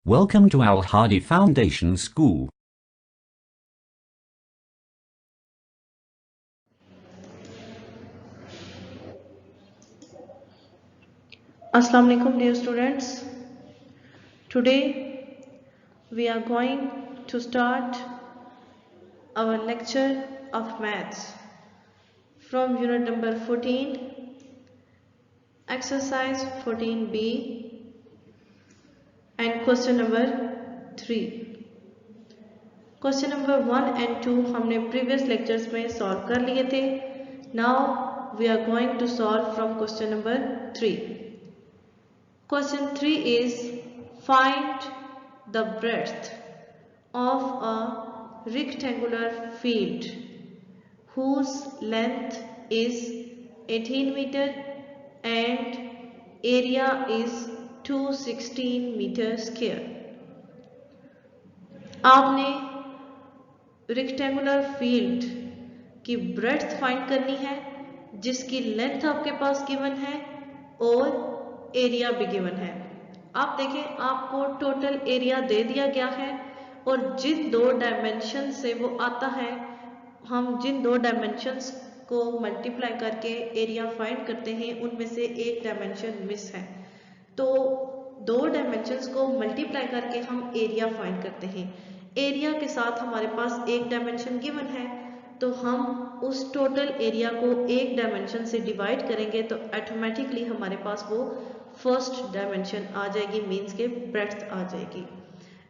Welcome to Al Hadi Foundation School. Assalamu alaikum dear students. Today we are going to start our lecture of maths from unit number 14, exercise 14b and question number 3. Question number 1 and 2 हमने previous lectures में solve कर लिए थे. Now we are going to solve from question number 3. Question 3 is find the breadth of a rectangular field whose length is 18 meter and area is 216 meter square. आपने rectangular field की breadth find करनी है जिसकी length आपके पास given है और area भी गिवन है. आप देखें आपको टोटल एरिया दे दिया गया है और जिन दो डायमेंशन से वो आता है हम जिन दो डायमेंशंस को मल्टीप्लाई करके एरिया फाइंड करते हैं उनमें से एक डायमेंशन मिस है. तो दो डायमेंशंस को मल्टीप्लाई करके हम एरिया फाइंड करते हैं. एरिया के साथ हमारे पास एक डायमेंशन गिवन है तो हम उस टोटल एरिया को एक डायमेंशन से डिवाइड करेंगे तो ऑटोमेटिकली हमारे पास वो फर्स्ट डायमेंशन आ जाएगी, मीन्स के ब्रेड्थ आ जाएगी.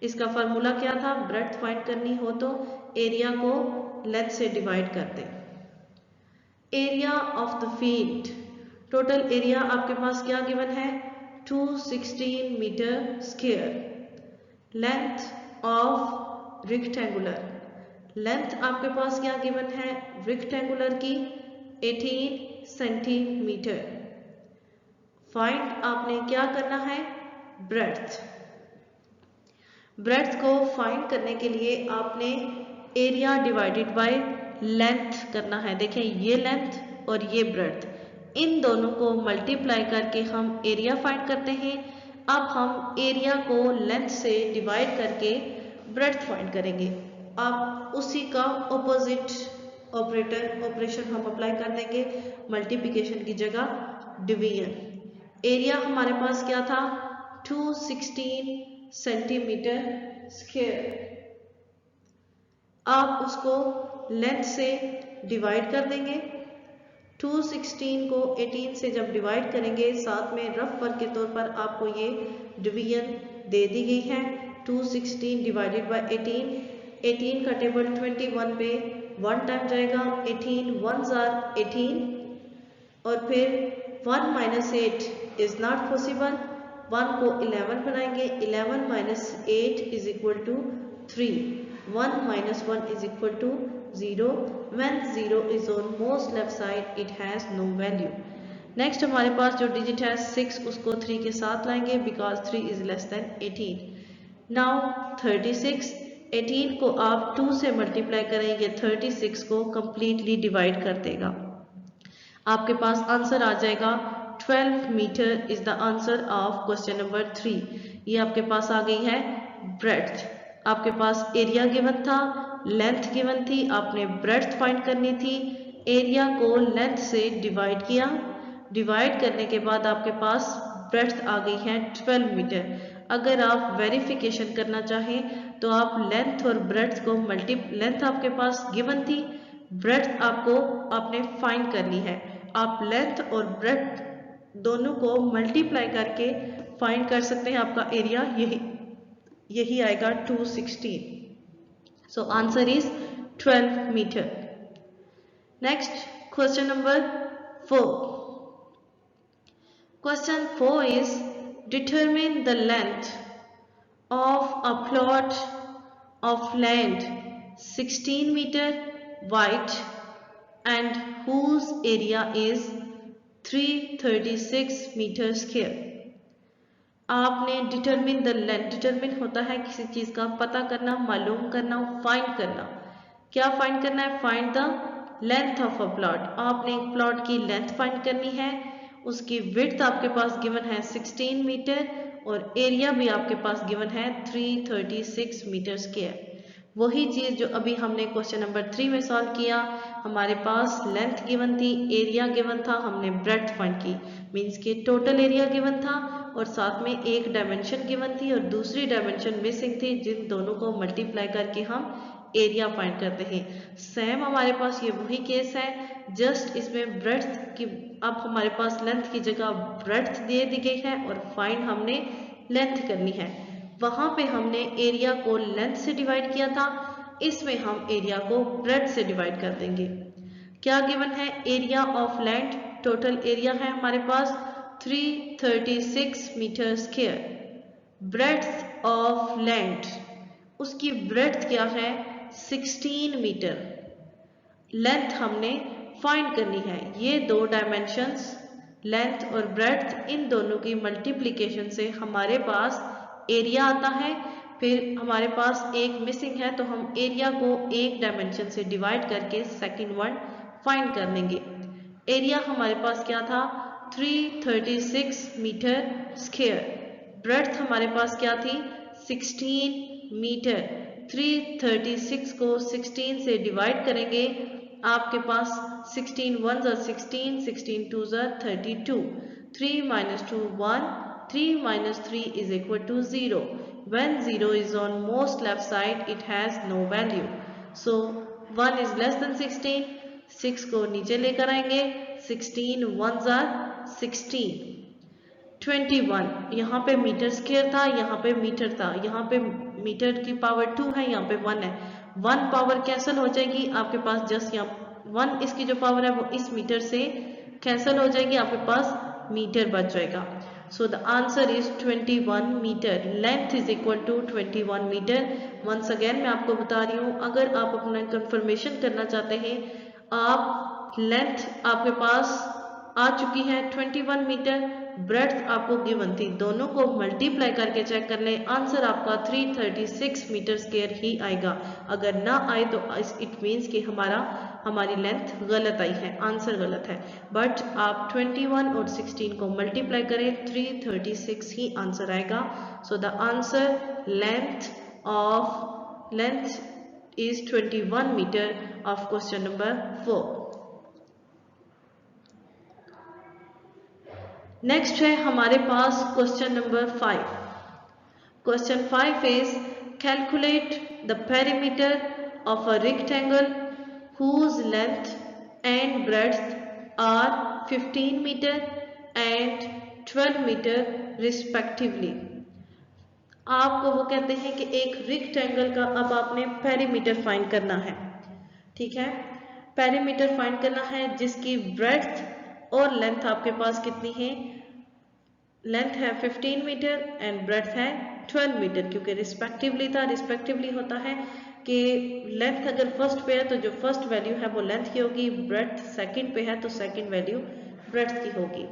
इसका फार्मूला क्या था? ब्रेड्थ फाइंड करनी हो तो एरिया को लेंथ से डिवाइड कर दें. Area of the field, total area आपके पास क्या गिवन है? 216 meter square. Length of rectangular, length आपके पास क्या गिवन है रेक्टेंगुलर की? 18 सेंटीमीटर. फाइंड आपने क्या करना है? ब्रेड्थ. ब्रेड्थ को फाइंड करने के लिए आपने एरिया डिवाइडेड बाय लेंथ करना है. देखें ये लेंथ और ये ब्रेड्थ, इन दोनों को मल्टीप्लाई करके हम एरिया फाइंड करते हैं. अब हम एरिया को लेंथ से डिवाइड करके ब्रेड्थ फाइंड करेंगे. अब उसी का ऑपोजिट ऑपरेशन हम अप्लाई कर देंगे, मल्टीप्लिकेशन की जगह डिवीजन. एरिया हमारे पास क्या था? 216 सेंटीमीटर स्क्वायर. आप उसको लेंथ से डिवाइड कर देंगे. 216 को 18 से जब डिवाइड करेंगे, साथ में रफ वर्क के तौर पर आपको ये डिवीजन दे दी गई है. 216 डिवाइडेड बाय 18, 18 का टेबल 21 पे 1 टाइम जाएगा. 18 1s are 18 और फिर 1 माइनस 8 इज नॉट पॉसिबल. 1 को 11 बनाएंगे. 11 minus 8 is equal to 3. 1 minus 1 is equal to 0. When 0 is on most left side it has no value. Next हमारे पास जो डिजिट है 6, उसको 3 के साथ लाएंगे because 3 is less than 18. Now 36, 18 को आप 2 से मल्टीप्लाई करेंगे, 36 को कंप्लीटली डिवाइड कर देगा. आपके पास आंसर आ जाएगा 12 meter is the answer of question number 3. ये आपके पास आ गई है ब्रेड्थ. आपके पास एरिया गिवन था, लेंथ गिवन थी, आपने ब्रेड्थ फाइंड करनी थी. एरिया को लेंथ से डिवाइड किया, डिवाइड करने के बाद आपके पास ब्रेड्थ आ गई है 12 मीटर. अगर आप वेरिफिकेशन करना चाहें तो आप लेंथ और ब्रेड्थ को लेंथ आपके पास गिवन थी, ब्रेड्थ आपने फाइंड करनी है. आप लेंथ और ब्रेड्थ दोनों को मल्टीप्लाई करके फाइंड कर सकते हैं. आपका एरिया यही आएगा 216. So answer is 12 meter. Next question number 4. Question 4 is determine the length of a plot of land 16 meter wide and whose area is 336 meter square. आपने डिटरमिन द लेंथ, डिटरमिन होता है किसी चीज का पता करना, मालूम करना, फाइंड करना. क्या फाइंड करना है? Find the length of a plot. आपने एक प्लॉट की लेंथ फाइंड करनी है. उसकी विड्थ आपके पास गिवन है 16 मीटर और एरिया भी आपके पास गिवन है 336 मीटर स्क्वायर। वही चीज़ जो अभी हमने क्वेश्चन नंबर 3 में सॉल्व किया, हमारे पास लेंथ गिवन थी, एरिया गिवन था, हमने ब्रेड्थ फाइंड की, मीन्स कि टोटल एरिया गिवन था और साथ में एक डायमेंशन गिवन थी और दूसरी डायमेंशन मिसिंग थी, जिन दोनों को मल्टीप्लाई करके हम एरिया फाइंड करते हैं। सेम हमारे पास ये वही केस है, जस्ट इसमें ब्रेड्थ की, अब हमारे पास लेंथ की जगह ब्रेड्थ दे दी गई है और फाइंड हमने लेंथ करनी है। वहां पे हमने एरिया को लेंथ से डिवाइड किया था, इसमें हम एरिया को ब्रेड्थ से डिवाइड कर देंगे। क्या गिवन है? Area of land, total area है हमारे पास 336 meter square. Breadth of land, उसकी ब्रेड्थ क्या है? 16 मीटर। लेंथ हमने फाइंड करनी है। ये दो डायमेंशंस लेंथ और ब्रेड्थ, इन दोनों की मल्टीप्लिकेशन से हमारे पास एरिया आता है। फिर हमारे पास एक मिसिंग है तो हम एरिया को एक डायमेंशन से डिवाइड करके सेकंड वन फाइंड कर लेंगे। एरिया हमारे पास क्या था? 336 मीटर स्क्वायर। ब्रेड्थ हमारे पास क्या थी? 16 मीटर। 336 को 16 से डिवाइड करेंगे, आपके पास 16 1 16, 16 2 32, 3 minus 2 1, 3 minus 3 is equal to 0. When 0 is on most left side, it has no value. So 1 is less than 16. 6 को नीचे लेकर आएंगे, 16 1s are 16. 21, यहाँ पे मीटर स्क्वायर था, यहाँ पे मीटर था, यहाँ पे मीटर की पावर 2 है, यहाँ पे 1 है। 1 पावर कैंसिल हो जाएगी, आपके पास जस्ट यहाँ 1 इसकी जो पावर है वो इस मीटर से कैंसिल हो जाएगी, आपके पास मीटर बच जाएगा। So the answer is 21 meter. Length is equal to 21 meter. Once again मैं आपको बता रही हूँ, अगर आप अपना कंफर्मेशन करना चाहते हैं, आप लेंथ आपके पास आ चुकी है 21 मीटर, ब्रेड्थ आपको गिवन थी, दोनों को मल्टीप्लाई करके चेक कर लें, आंसर आपका 336 मीटर स्क्वायर ही आएगा। अगर ना आए तो इट मीन्स कि हमारी लेंथ गलत आई है, आंसर गलत है। बट आप 21 और 16 को मल्टीप्लाई करें, 336 ही आंसर आएगा। So the answer length is 21 metre of question number 4। Next है हमारे पास question number 5। Question 5 is calculate the perimeter of a rectangle whose length and breadth are 15 meter and 12 meter respectively। आपको वो कहते हैं कि एक रेक्टेंगल का अब आपने पेरीमीटर फाइंड करना है, ठीक है। पेरीमीटर फाइंड करना है जिसकी ब्रेड्थ और लेंथ आपके पास कितनी है? लेंथ है 15 मीटर एंड ब्रेड्थ है 12 मीटर, क्योंकि रिस्पेक्टिवली था। रिस्पेक्टिवली होता है कि लेंथ अगर फर्स्ट पे है तो जो फर्स्ट वैल्यू है वो लेंथ की होगी, ब्रेड्थ सेकंड पे है तो सेकंड वैल्यू ब्रेड्थ की होगी।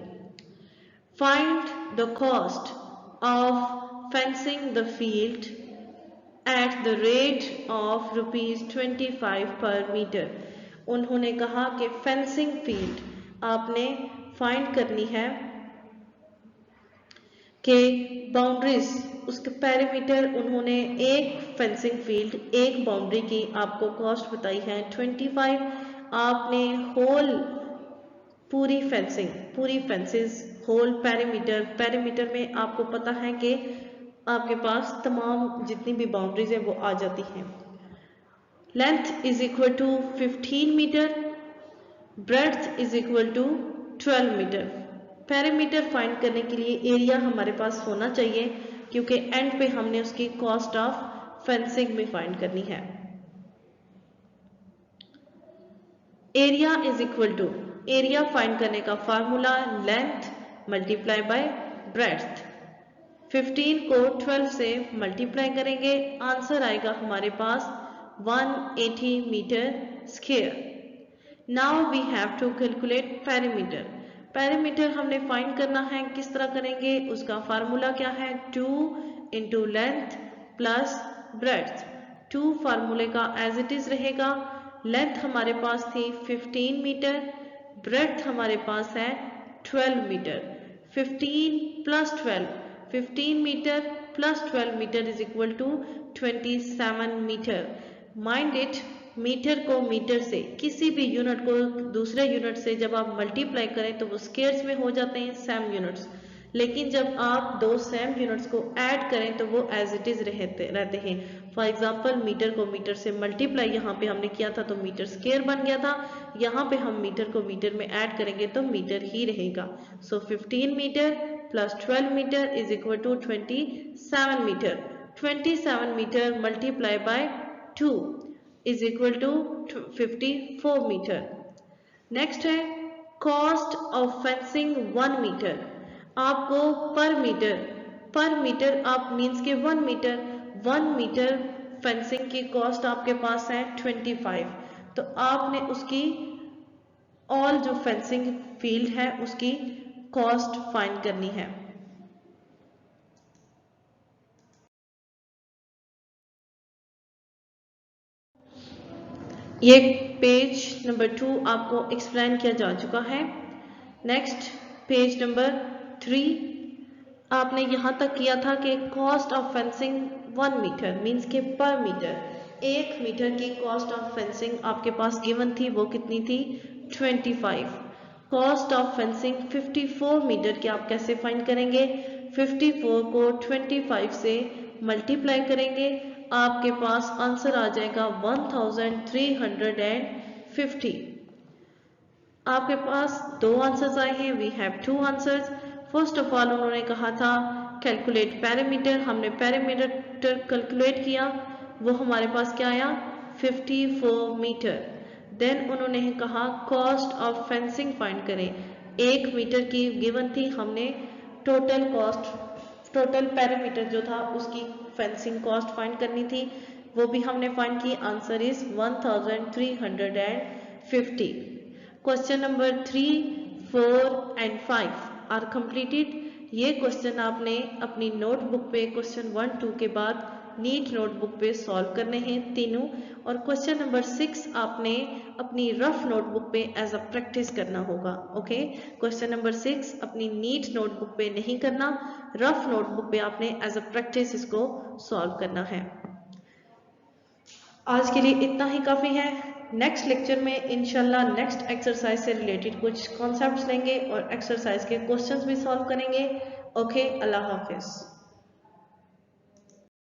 Find the cost of fencing the field at the rate of ₹25 पर मीटर। उन्होंने कहा कि फेंसिंग फील्ड आपने फाइंड करनी है कि बाउंड्रीज, उसके पेरीमीटर, उन्होंने एक फेंसिंग फील्ड, एक बाउंड्री की आपको कॉस्ट बताई है 25। आपने होल पूरी फेंसेस होल पेरीमीटर में आपको पता है कि आपके पास तमाम जितनी भी बाउंड्रीज है वो आ जाती हैं। Length is equal to 15 meter, breadth is equal to 12 meter. Perimeter find करने के लिए एरिया हमारे पास होना चाहिए, क्योंकि एंड पे हमने उसकी कॉस्ट ऑफ फेंसिंग में फाइंड करनी है। Area is equal to, area find करने का formula length multiply by breadth. 15 को 12 से मल्टीप्लाई करेंगे, आंसर आएगा हमारे पास 180 meter square. Now we have to calculate perimeter. Perimeter हमने फाइंड करना है, किस तरह करेंगे? उसका फार्मूला क्या है? 2 इंटू लेंथ प्लस ब्रेड्थ। 2 फार्मूले का एज इट इज रहेगा। लेंथ हमारे पास थी 15 मीटर, ब्रेड्थ हमारे पास है 12 meter. 15 plus 12, 15 meter plus 12 meter is equal to 27 meter. Mind it, meter को मीटर से, किसी भी यूनिट को दूसरे यूनिट से जब आप मल्टीप्लाई करें तो वो स्क्वायर्स में हो जाते हैं सेम यूनिट्स, लेकिन जब आप दो सेम यूनिट्स को ऐड करें तो वो एज इट इज रहते हैं। फॉर एग्जांपल मीटर को मीटर से मल्टीप्लाई यहाँ पे हमने किया था तो मीटर स्क्वायर बन गया था, यहाँ पे हम मीटर को मीटर में ऐड करेंगे तो मीटर ही रहेगा। So 15 meter plus 12 meter is equal to 27 meter. 27 meter multiply by 2 is equal to 54 meter. Next है कॉस्ट ऑफ फेंसिंग 1 मीटर। आपको पर मीटर आप मीन्स के 1 मीटर फेंसिंग की कॉस्ट आपके पास है 25, तो आपने उसकी ऑल जो फेंसिंग फील्ड है उसकी कॉस्ट फाइंड करनी है। ये पेज नंबर 2 आपको एक्सप्लेन किया जा चुका है। नेक्स्ट पेज नंबर 3 आपने यहाँ तक किया था कि cost of fencing 1 meter means के पर मीटर, 1 मीटर की कॉस्ट ऑफ फेंसिंग आपके पास गिवन थी, वो कितनी थी 25। कॉस्ट ऑफ फेंसिंग 54 मीटर की आप कैसे फाइंड करेंगे, 54 को 25 से मल्टीप्लाई करेंगे, आपके पास आंसर आ जाएगा 1350। आपके पास दो आंसर्स आए हैं, we have 2 answers. First of all उन्होंने कहा था कैलकुलेट पैरामीटर, हमने पैरामीटर कैलकुलेट किया, वो हमारे पास क्या आया 54 मीटर। देन उन्होंने कहा कॉस्ट ऑफ फेंसिंग फाइंड करें, 1 मीटर की गिवन थी, हमने टोटल पैरामीटर जो था उसकी फेंसिंग कॉस्ट फाइंड करनी थी, वो भी हमने फाइंड की, answer is 1350। Question number 3, 4 and 5 are completed. ये क्वेश्चन आपने अपनी नोटबुक पे क्वेश्चन 1, 2 के बाद नीट नोटबुक पे सॉल्व करने हैं तीनों, और क्वेश्चन नंबर 6 आपने अपनी रफ नोटबुक पे एज अ प्रैक्टिस करना होगा। ओके, क्वेश्चन नंबर 6 अपनी नीट नोटबुक पे नहीं करना, रफ नोटबुक पे आपने एज अ प्रैक्टिस इसको सॉल्व करना है। आज के लिए इतना ही काफ़ी है। नेक्स्ट लेक्चर में इंशाल्लाह नेक्स्ट एक्सरसाइज से रिलेटेड कुछ कॉन्सेप्ट्स लेंगे और एक्सरसाइज के क्वेश्चंस भी सॉल्व करेंगे। ओके, अल्लाह हाफिज़।